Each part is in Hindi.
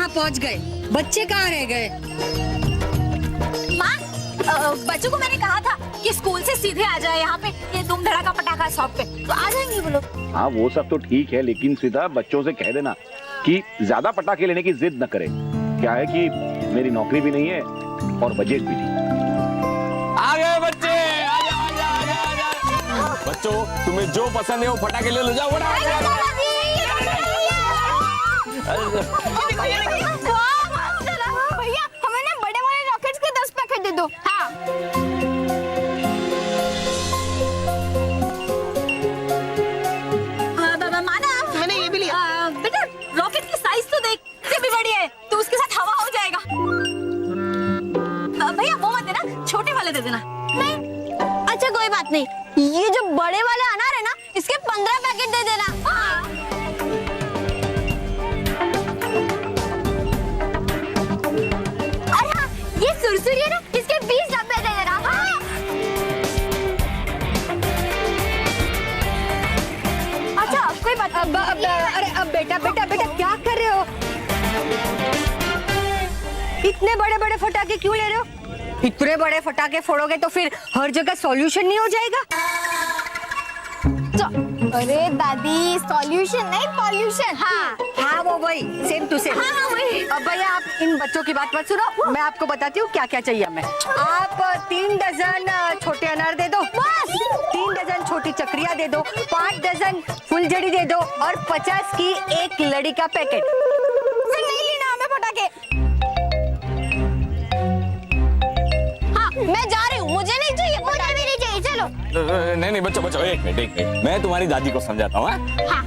कहाँ पहुँच गए? बच्चे कहाँ रह गए? माँ, बच्चों को मैंने कहा था कि स्कूल से सीधे आ जाए यहाँ पे, ये धूम धड़ाका पटाखा शॉप पे, तो आ जाएंगे वो लोग। हाँ वो सब तो ठीक है, लेकिन सीधा बच्चों से कह देना कि ज्यादा पटाखे लेने की जिद न करे। क्या है कि मेरी नौकरी भी नहीं है और बजट भी नहीं। आ गए बच्चे, आजा। बच्चों तुम्हें जो पसंद है वो पटाखे ले लो, जाओ। भैया हमें ना बड़े वाले रॉकेट्स के 10 पैकेट दे दो। हाँ। माना मैंने ये भी लिया। बेटा रॉकेट की साइज तो देख, इससे भी बड़ी है, तो उसके साथ हवा हो जाएगा। भैया वो मत देना, छोटे वाले दे देना। नहीं अच्छा कोई बात नहीं, ये जो बड़े वाले अनार है ना, इसके 15 पैकेट दे देना। हाँ। अरे हाँ, ये सुरसुरी है ना, इसके 20 डब्बे दे देना। हाँ। अच्छा कोई बात अरे अब बेटा क्या कर रहे हो? इतने बड़े बड़े फटाके क्यों ले रहे हो? इतने बड़े फटाके फोड़ोगे तो फिर हर जगह सॉल्यूशन नहीं हो जाएगा? अरे दादी सॉल्यूशन नहीं पॉल्यूशन। हाँ वो वही, सेम टू सेम। हाँ वही। अब भैया आप इन बच्चों की बात मत सुनो, मैं आपको बताती हूँ क्या क्या चाहिए हमें। आप 3 डजन छोटे अनार दे दो, बस 3 डजन छोटी चक्रिया दे दो, 5 डजन फुलझड़ी दे दो और 50 की एक लड़ी का पैकेट। फिर नहीं लेना हमें पटाखे। हाँ मैं जा रही हूँ, मुझे नहीं चाहिए, मुझे भी नहीं चाहिए। चलो। नहीं बच्चों एक मिनट, मैं तुम्हारी दादी को समझाता हूँ। हाँ।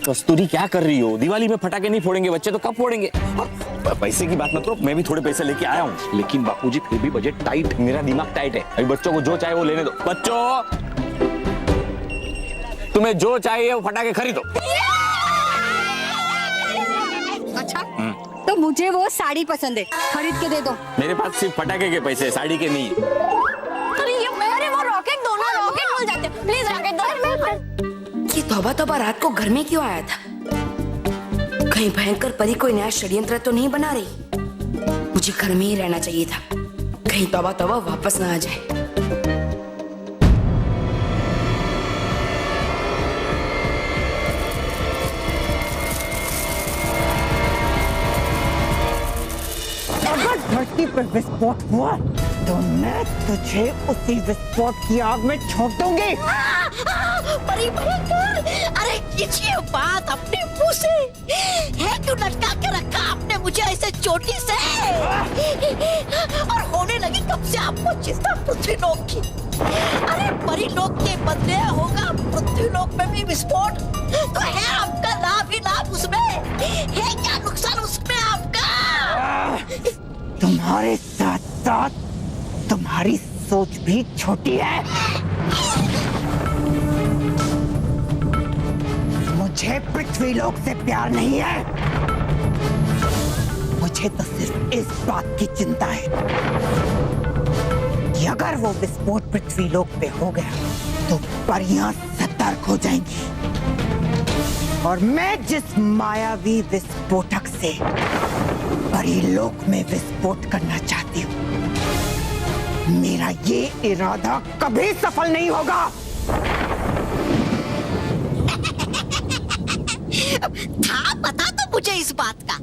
कस्तूरी क्या कर रही हो? दिवाली में फटाके नहीं फोड़ेंगे बच्चे तो कब फोड़ेंगे? पैसे की बात मत करो, मैं भी थोड़े पैसे लेके आया हूँ। लेकिन बापूजी फिर भी बजट टाइट। मेरा दिमाग टाइट है, अभी बच्चों को जो चाहिए वो लेने दो। बच्चों तुम्हें जो चाहिए वो फटाके खरीदो। अच्छा तो मुझे वो साड़ी पसंद है, खरीद के दे दो। मेरे पास सिर्फ फटाके के पैसे, साड़ी के नहीं। अरे वो रॉकेट दो ना, रॉकेट भूल जाते, प्लीज रॉकेट दो। ये तौबा रात को घर में क्यों आया था? कहीं भयंकर परी कोई नया षड्यंत्र तो नहीं बना रही? मुझे घर में ही रहना चाहिए था, कहीं तौबा वापस ना आ जाए। अगर धरती पर विस्फोट हुआ तो मैं तुझे उसी विस्फोट की आग में छोड़ दूंगी। बड़ी भयंकर, अरे कीजिए बात अपने मुंह से। है क्यों लटका के रखा आपने मुझे ऐसे चोटी से? और होने लगी कब से आपको चिंता पृथ्वीलोक की? अरे परिलोक के बदले होगा पृथ्वीलोक में भी विस्फोट, तो है आपका लाभ ही लाभ उसमें, है क्या नुकसान उसमें आपका? तुम्हारे साथ साथ तुम्हारी सोच भी छोटी है। मुझे पृथ्वीलोक से प्यार नहीं है, मुझे तो सिर्फ इस बात की चिंता है कि अगर वो विस्फोट पृथ्वीलोक पे हो गया तो परियां सतर्क हो जाएंगी और मैं जिस मायावी विस्फोटक से परिलोक में विस्फोट करना चाहती हूँ, मेरा ये इरादा कभी सफल नहीं होगा। था पता तो मुझे इस बात का,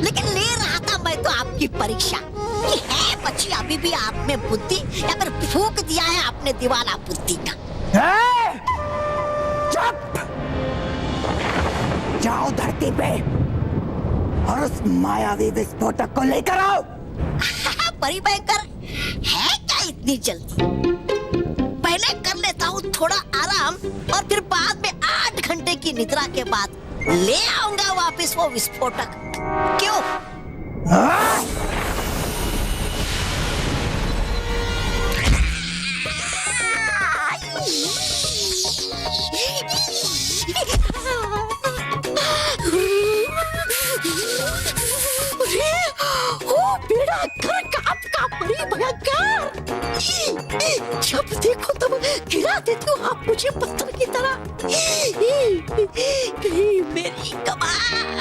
लेकिन ले रहा था मैं तो आपकी परीक्षा कि है बच्ची अभी भी आप में बुद्धि या फिर फूंक दिया है आपने दीवाना बुद्धि का। चुप! जाओ धरती पे और उस मायावी विस्फोटक को लेकर आओ। परी भयंकर, है क्या इतनी जल्दी? पहले कर लेता हूँ थोड़ा आराम और फिर बाद में 8 घंटे की निद्रा के बाद ले आऊंगा वापस वो विस्फोटक। क्यों? बेड़ा गर्क आपका क्या बड़ी भयंकर। जब देखो तब गिरा देती हो आप मुझे पत्थर की तरह। कहीं मेरी कमाल।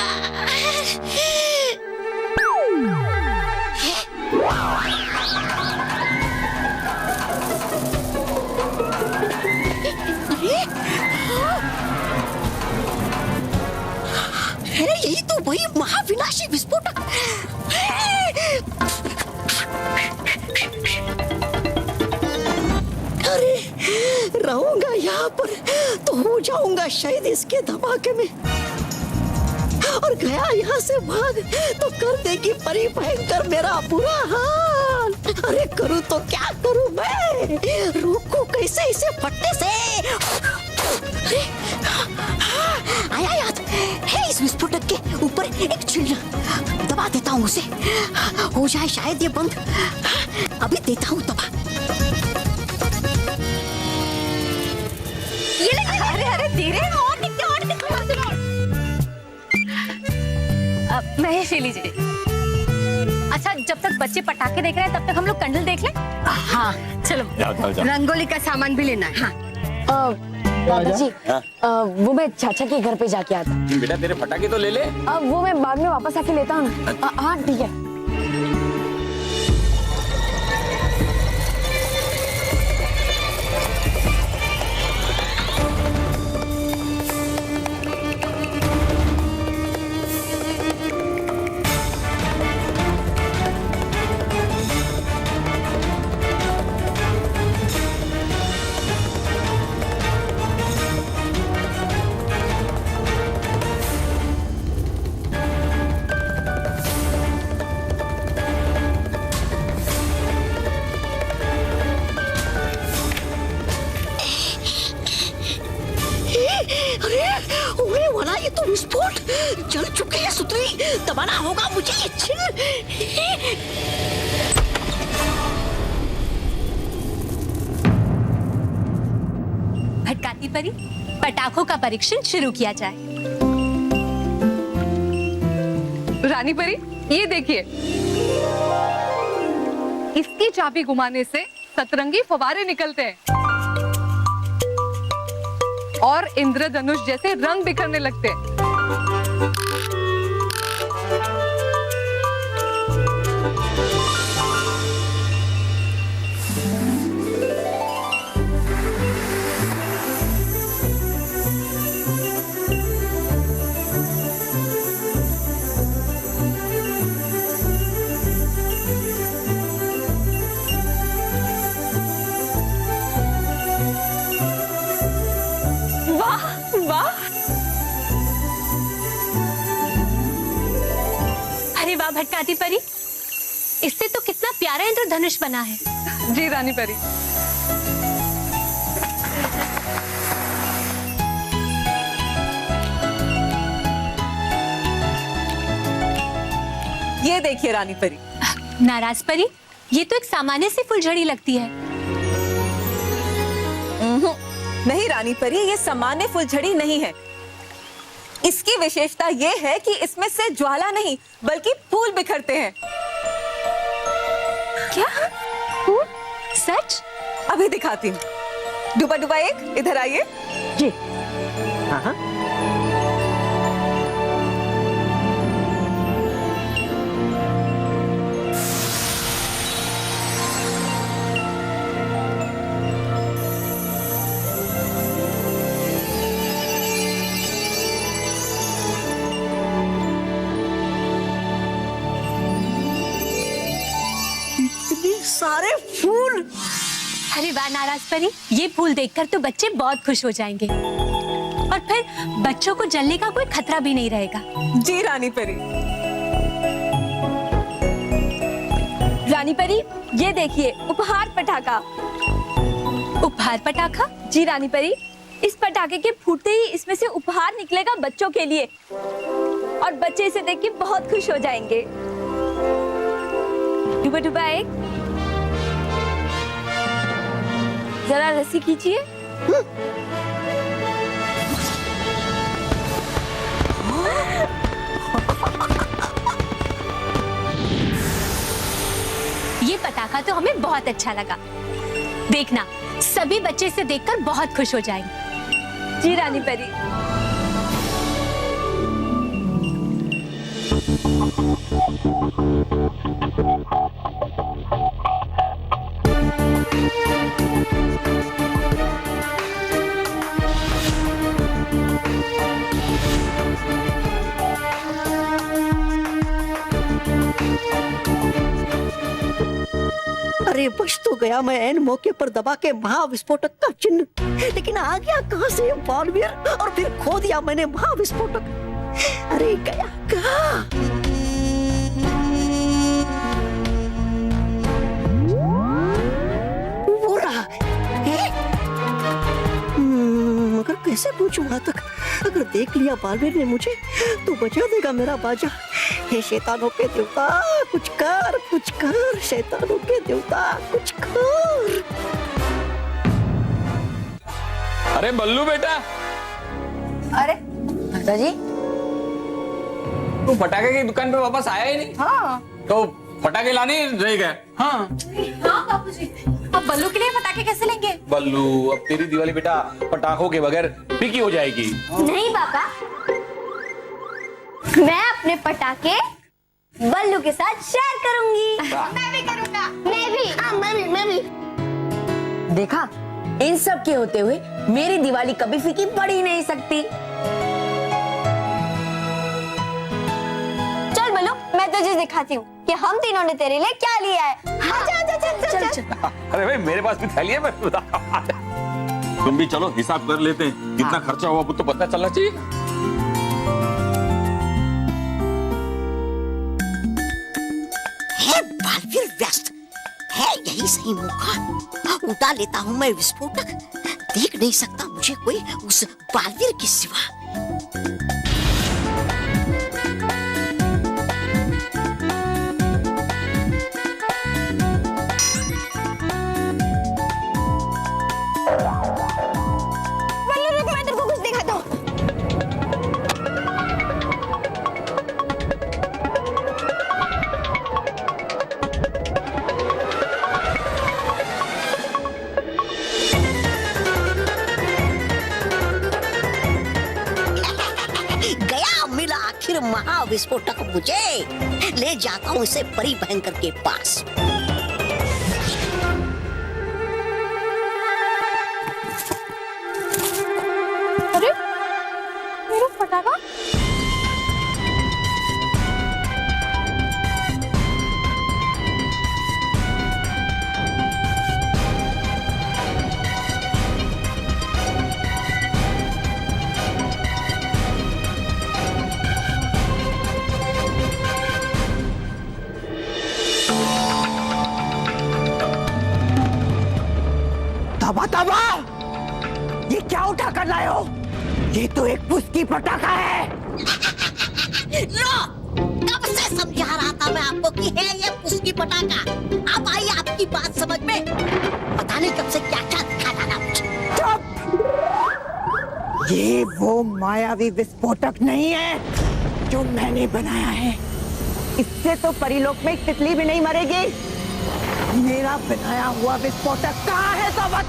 अरे यही तो वही महाविनाशी विस्फोटक। अरे रहूंगा यहाँ पर तो हो जाऊंगा शहीद इसके धमाके में, और गया यहाँ से भाग तो कर देगी परी भयंकर मेरा बुरा हाल। अरे करूँ तो क्या करूँ मैं, रोकूं कैसे इसे फटने से। अरे आया याद है, इस विस्फोटक के ऊपर एक चिड़िया, दबा देता हूँ उसे, हो जाए शायद ये बंद। अभी देता हूँ दबा। ये ले। अरे अरे धीरे, और निकले, और निकले। महेश लीजिए। अच्छा, जब तक बच्चे पटाखे देख रहे हैं तब तक हम लोग कंडल देख लें। हाँ चलो। रंगोली का सामान भी लेना है। हाँ। दादाजी हाँ? वो मैं चाचा के घर पे जाके आता। बेटा तेरे फटाके तो ले ले। वो मैं बाद में वापस आके लेता हूँ ना। हाँ ठीक है। होने वाला ये तो विस्फोट। जल चुके हैं सुतली, दबाना होगा मुझे ये छिल। भटकाती परी, पटाखों का परीक्षण शुरू किया जाए। रानी परी, ये देखिए, इसकी चाबी घुमाने से सतरंगी फवारे निकलते हैं और इंद्रधनुष जैसे रंग बिखरने लगते हैं। अरे वाह भटकाती परी, इससे तो कितना प्यारा इंद्रधनुष बना है। जी रानी परी। ये देखिए रानी परी। नाराज परी, ये तो एक सामान्य सी फुलझड़ी लगती है। नहीं रानी परी, ये सामान्य फुलझड़ी नहीं है। इसकी विशेषता ये है कि इसमें से ज्वाला नहीं बल्कि फूल बिखरते हैं। क्या? फूल? सच? अभी दिखाती हूँ। डुबा डुबा एक, इधर आइए। जी। हाँ। सारे फूल। अरे वाह नाराज परी, ये फूल देखकर तो बच्चे बहुत खुश हो जाएंगे और फिर बच्चों को जलने का कोई खतरा भी नहीं रहेगा। जी रानी परी। रानी परी, ये देखिए उपहार पटाखा। उपहार पटाखा? जी रानी परी, इस पटाखे के फूटते ही इसमें से उपहार निकलेगा बच्चों के लिए और बच्चे इसे देख के बहुत खुश हो जाएंगे। डुबा डुबा एक, जरा रस्सी खींचिए। ये पटाखा तो हमें बहुत अच्छा लगा। देखना सभी बच्चे इसे देखकर बहुत खुश हो जाएंगे। जी रानी परी। अरे बच तो गया मैं ऐन मौके पर दबा के महाविस्फोटक का चिन्ह, लेकिन आ गया कहां से ये बॉलवीर और फिर खो दिया मैंने महाविस्फोटक। अरे गया कहां? वो रहा मगर कैसे पहुंचूं वहां तक? अगर देख लिया बालवीर ने मुझे तो बचा देगा मेरा बाजा। हे शैतानों के देवता कुछ कर, शैतानों के देवता कुछ कर। अरे बल्लू बेटा, अरे दादाजी, तू पटाखे की दुकान पे वापस आया ही नहीं। हाँ तो पटाखे लाने रह गए। हाँ हाँ बापूजी, अब बल्लू के लिए पटाखे कैसे लेंगे? बल्लू, अब तेरी दिवाली बेटा पटाखों के बगैर फीकी हो जाएगी। नहीं पापा, मैं अपने पटाखे बल्लू के साथ शेयर करूंगी। मैं भी करूंगा। मैं भी। देखा, इन सब के होते हुए मेरी दिवाली कभी फीकी पड़ ही नहीं सकती। चल बल्लू, मैं तुझे दिखाती हूँ कि हम तीनों ने तेरे लिए क्या लिया है। चल। अरे भाई मेरे पास भी थैली है, मैं बता। तुम भी चलो, हिसाब कर लेते हैं कितना खर्चा हुआ वो तो पता चलना चाहिए। है बालवीर व्यस्त है, यही सही मौका। उठा लेता हूँ मैं विस्फोटक, देख नहीं सकता मुझे कोई उस बालवीर के सिवा। मैं तेरे को कुछ दिखाता हूँ। गया मिला आखिर महाविस्फोटक मुझे। ले जाता हूँ इसे परी भयंकर के पास। अरे मेरा पटाखा। तबा, ये क्या उठा कर लाए हो? ये तो एक पुस्की पटाखा है। लो, कब से समझा रहा था मैं आपको कि है ये पुस्की पटाखा। अब आई आपकी बात समझ में। पता नहीं कब से क्या क्या दिखा डाला मुझे। चुप! ये वो मायावी विस्फोटक नहीं है जो मैंने बनाया है। इससे तो परिलोक में तितली भी नहीं मरेगी। मेरा बनाया हुआ विस्फोटक कहाँ है? तबा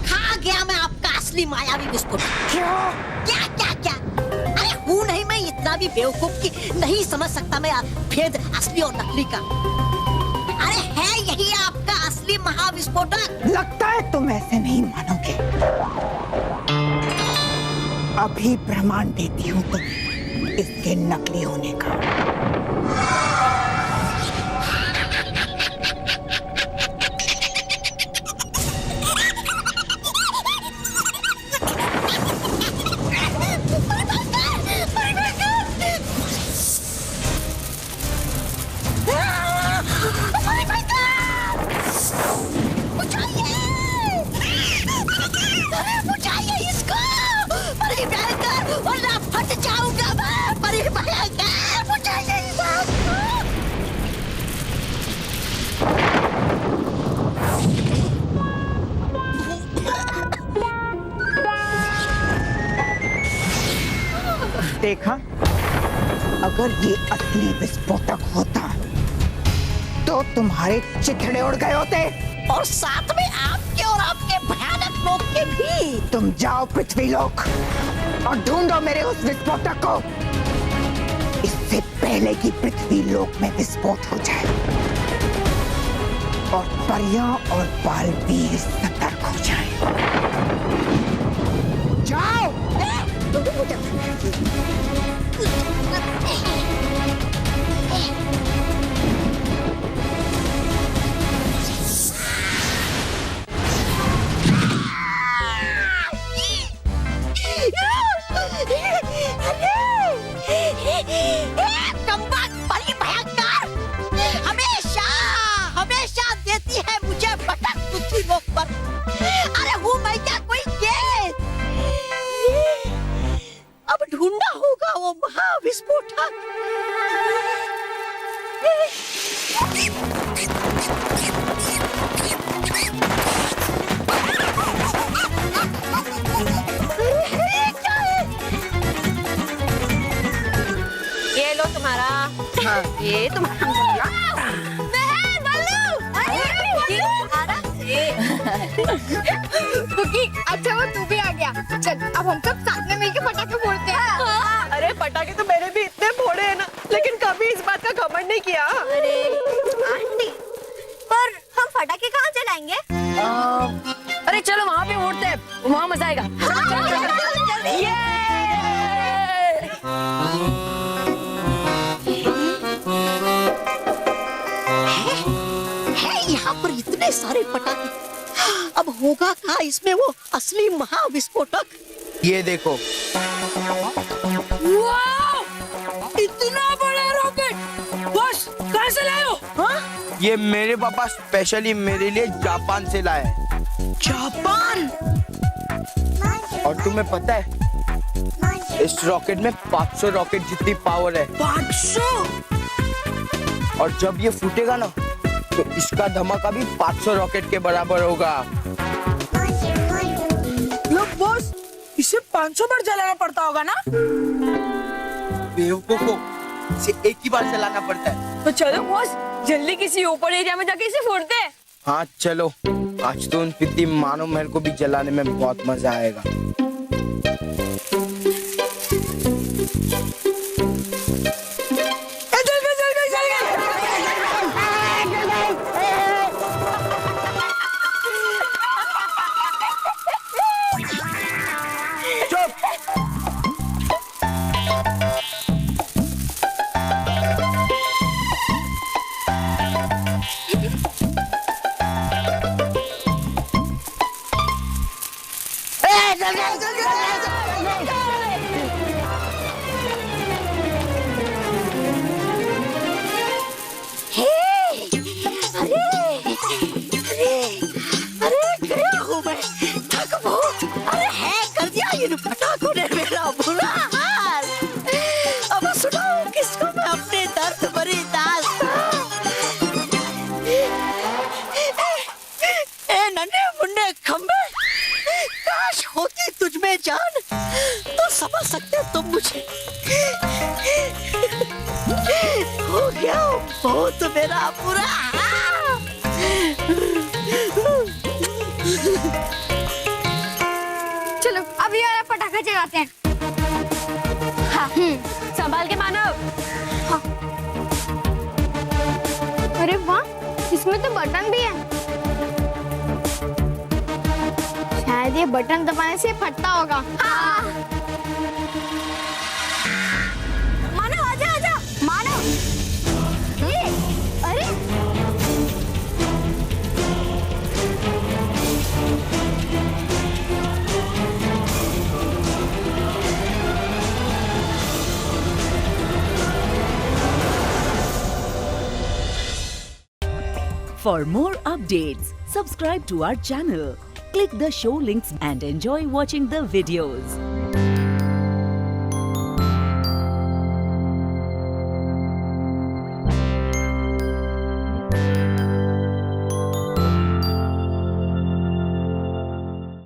खा गया मैं आपका असली मायावी विस्फोटक। क्यों? क्या? अरे हूँ नहीं मैं इतना भी बेवकूफ कि नहीं समझ सकता मैं भेद असली और नकली का। अरे है यही आपका असली महाविस्फोटक। लगता है तुम ऐसे नहीं मानोगे। अभी प्रमाण देती हूँ तुम्हें इसके नकली होने का। देखा, अगर ये असली विस्फोटक होता तो तुम्हारे चिथड़े उड़ गए होते। और साथ में आपके और आपके भयानक लोग के भी। तुम जाओ पृथ्वी लोक और ढूंढो मेरे उस विस्फोटक को, इससे पहले कि पृथ्वी लोक में विस्फोट हो जाए और परियां और बालवीर सतर्क हो जाए। जाओ। बड़ी भयंकर हमेशा हमेशा देती है मुझे भटक पृथ्वी लोक पर। अरे हूँ मैं क्या कोई गेंद? अब ढूंढना होगा वो महाविस्फोटक। ये लो तुम्हारा। हाँ, ये तुम्हारा। कुकी, अच्छा वो तू भी आ गया। चल अब हम सब साथ में मिलकर पटाखे फोड़ते हैं। अरे पटाखे तो मैंने भी इतने फोड़े हैं ना, लेकिन कभी इस बात का घमंड नहीं किया। अरे आंटी, पर हम पटाखे कहाँ चलाएंगे? अरे चलो वहाँ पे फोड़ते हैं, वहाँ मजा आएगा। है यहाँ पर इतने सारे पटाखे, अब होगा क्या इसमें वो असली महाविस्फोटक? ये देखो। इतना बड़ा रॉकेट बॉस कहाँ से लाए हो? हाँ? ये मेरे पापा स्पेशली मेरे लिए जापान से लाए हैं। जापान? और तुम्हें पता है इस रॉकेट में 500 रॉकेट जितनी पावर है। 500? और जब ये फूटेगा ना तो इसका धमाका भी 500 रॉकेट के बराबर होगा। लोग बॉस, इसे 500 बार जलाना पड़ता होगा ना? बेवकूफों, इसे एक ही बार चलाना पड़ता है। तो चलो बॉस, जल्दी किसी ऊपर एरिया में जाके इसे फोड़ते हैं। हाँ चलो, आज तो उन पित्ती मानव महल को भी जलाने में बहुत मजा आएगा। पटाखों ने मेरा बुरा हाल। अब सुनाओ किसको मैं अपने दर्द भरी दास्तां। ए नन्हे मुन्ने खंबे, काश होती तुझ में जान तो समझ सकते तुम मुझे। हो गया बहुत मेरा बुरा हाल। चलो अभी वाला पटाखा चलाते हैं। हाँ, संभाल के मानव। हाँ। अरे वाह, इसमें तो बटन भी है। शायद ये बटन दबाने से फटता होगा। हाँ। मानव आजा आजा, मानव। अरे For more updates, subscribe to our channel, click the show links and enjoy watching the videos.